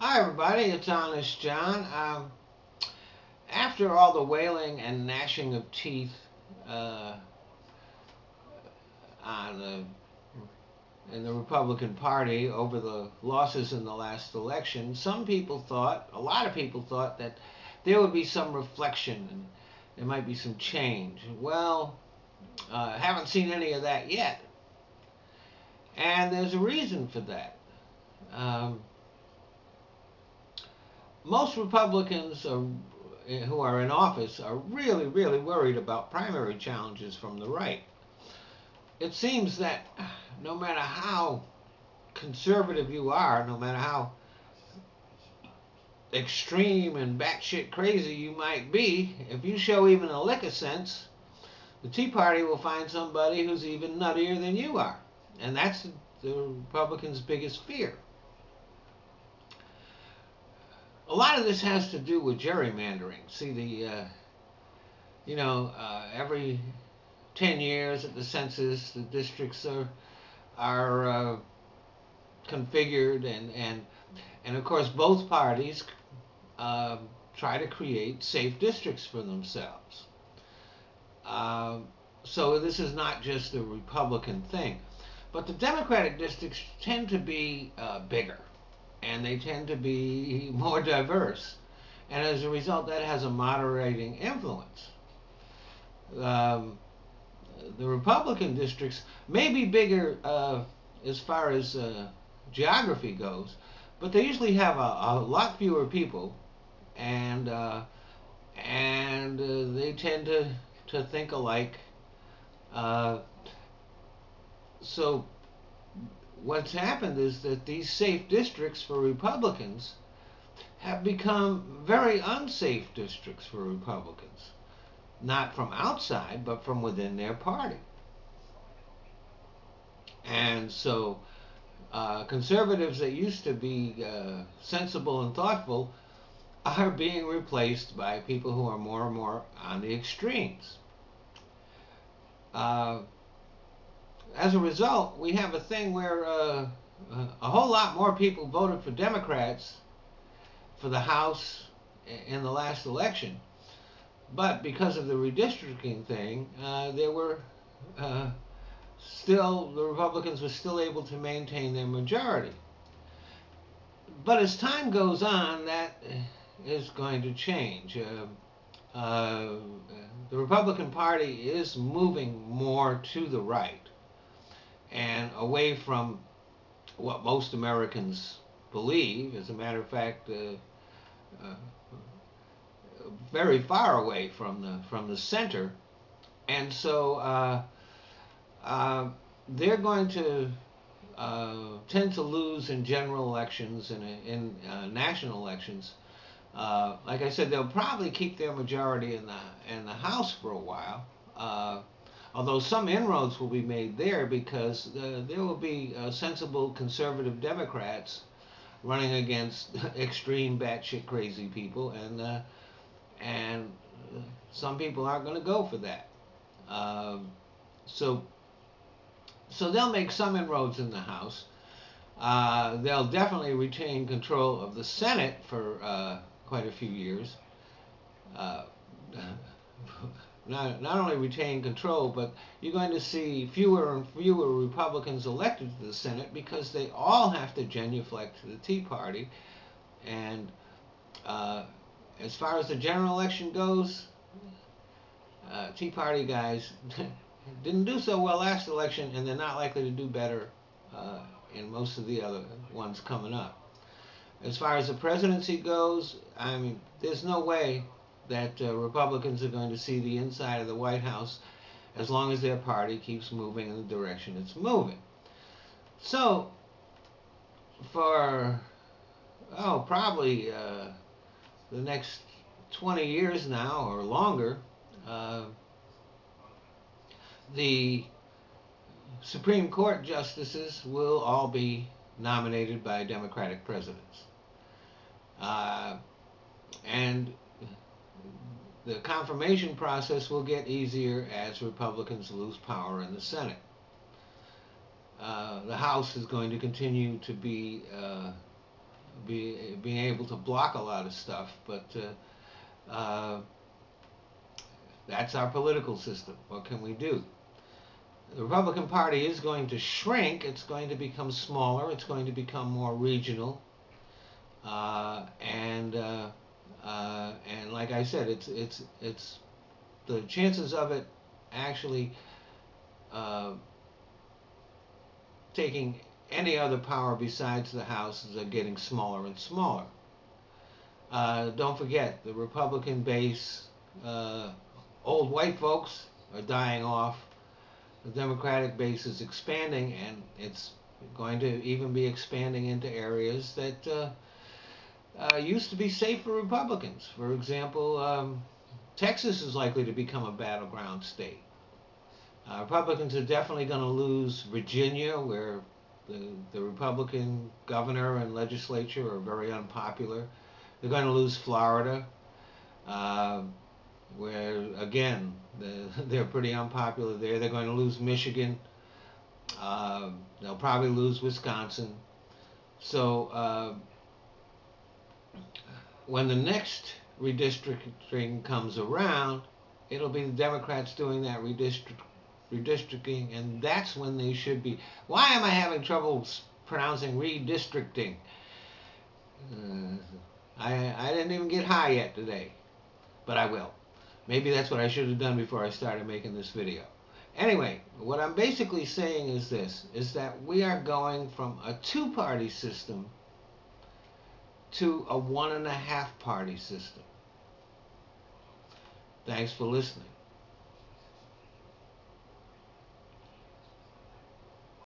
Hi everybody, it's Honest John. After all the wailing and gnashing of teeth uh, on in the Republican Party over the losses in the last election, a lot of people thought that there would be some reflection and there might be some change. Well, haven't seen any of that yet, and there's a reason for that. Um, Most Republicans who are in office are really, really worried about primary challenges from the right. It seems that no matter how conservative you are, no matter how extreme and batshit crazy you might be, if you show even a lick of sense, the Tea Party will find somebody who's even nuttier than you are. And that's the Republicans' biggest fear. A lot of this has to do with gerrymandering. See, every 10 years at the census, the districts are configured, and of course, both parties uh, try to create safe districts for themselves. Uh, so this is not just a Republican thing. But the Democratic districts tend to be bigger, and they tend to be more diverse. And as a result, that has a moderating influence. Um, the Republican districts may be bigger as far as geography goes, but they usually have a lot fewer people, and they tend to think alike. Uh, so what's happened is that these safe districts for Republicans have become very unsafe districts for Republicans, not from outside, but from within their party. And so conservatives that used to be sensible and thoughtful are being replaced by people who are more and more on the extremes. Uh, as a result, we have a thing where a whole lot more people voted for Democrats for the House in the last election. But because of the redistricting thing, there were uh, still, the Republicans were still able to maintain their majority. But as time goes on, that is going to change. Uh, the Republican Party is moving more to the right and away from what most Americans believe. As a matter of fact, uh, very far away from the center, and so uh, they're going to tend to lose in general elections and in national elections. Like I said, they'll probably keep their majority in the House for a while. Although some inroads will be made there because there will be sensible conservative Democrats running against extreme batshit crazy people, and some people aren't going to go for that. Um, so so they'll make some inroads in the House. They'll definitely retain control of the Senate for quite a few years. Uh, not only retain control, but you're going to see fewer and fewer Republicans elected to the Senate because they all have to genuflect to the Tea Party. And uh, as far as the general election goes, Tea Party guys didn't do so well last election, and they're not likely to do better uh, in most of the other ones coming up. As far as the presidency goes, I mean, there's no way that Republicans are going to see the inside of the White House as long as their party keeps moving in the direction it's moving. So, for, probably the next 20 years now or longer, uh, the Supreme Court justices will all be nominated by Democratic presidents. Uh, and the confirmation process will get easier as Republicans lose power in the Senate. The House is going to continue to be being able to block a lot of stuff, but that's our political system. What can we do? The Republican Party is going to shrink. It's going to become smaller. It's going to become more regional. And like I said, it's the chances of it actually taking any other power besides the House are getting smaller and smaller. Don't forget, the Republican base, old white folks are dying off. The Democratic base is expanding, and it's going to even be expanding into areas that used to be safe for Republicans. For example, Texas is likely to become a battleground state. Republicans are definitely going to lose Virginia, where the Republican governor and legislature are very unpopular. They're going to lose Florida, where, again, they're pretty unpopular there. They're going to lose Michigan. They'll probably lose Wisconsin. So when the next redistricting comes around, it'll be the Democrats doing that redistricting, and that's when they should be. Why am I having trouble pronouncing redistricting? I didn't even get high yet today, but I will. Maybe that's what I should have done before I started making this video. Anyway, what I'm basically saying is this, is that we are going from a two-party system to a 1.5 party system. Thanks for listening.